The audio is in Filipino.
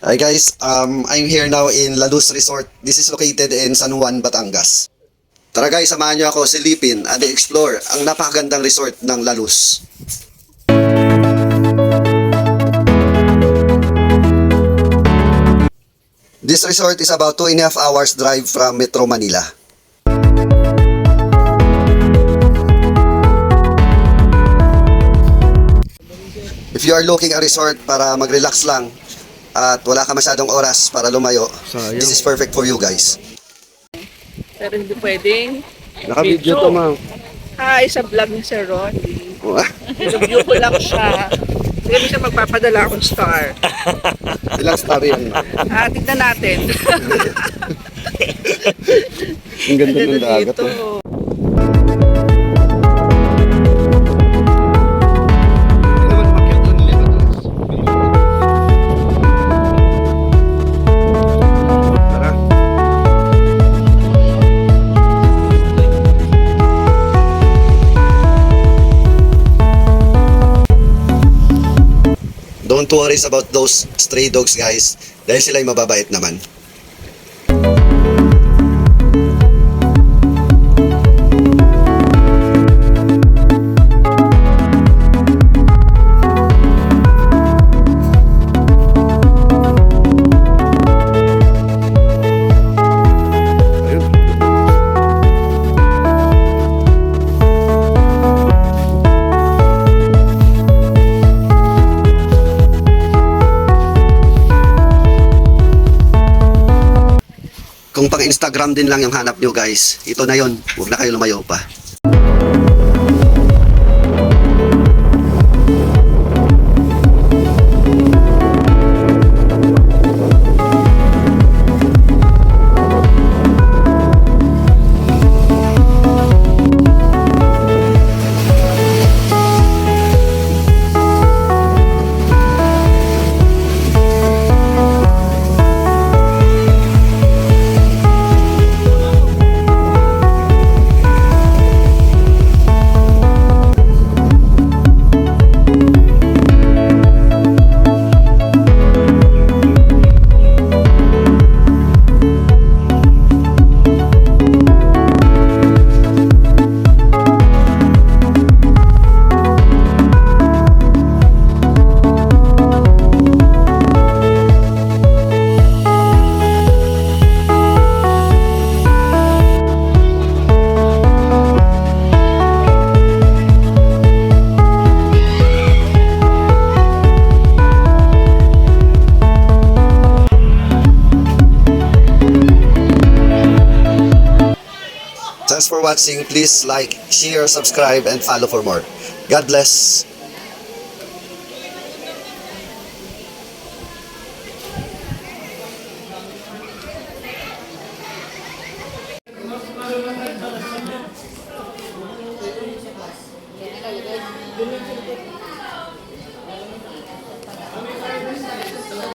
Hi guys, I'm here now in La Luz Resort. This is located in San Juan, Batangas. Tara guys, samahan nyo ako silipin at i-explore ang napakagandang resort ng La Luz. This resort is about 2.5 hours drive from Metro Manila. If you are looking a resort para mag-relax lang at wala ka masyadong oras para lumayo, this is perfect for you guys. Pero hindi pwedeng Naka-video to, ma'am. Hi, sa vlog ni Sir Ronnie. Review ko lang siya. Hindi siya magpapadala akong star. Ilang star yan, ma'am? Tignan natin. Ang ganda ng dagat. Dito. Don't worry about those stray dogs guys, dahil sila ay mababait naman. Kung pang Instagram din lang yung hanap nyo guys, ito na yon, huwag na kayo lumayo pa. Thanks for watching. Please like, share, subscribe, and follow for more. God bless.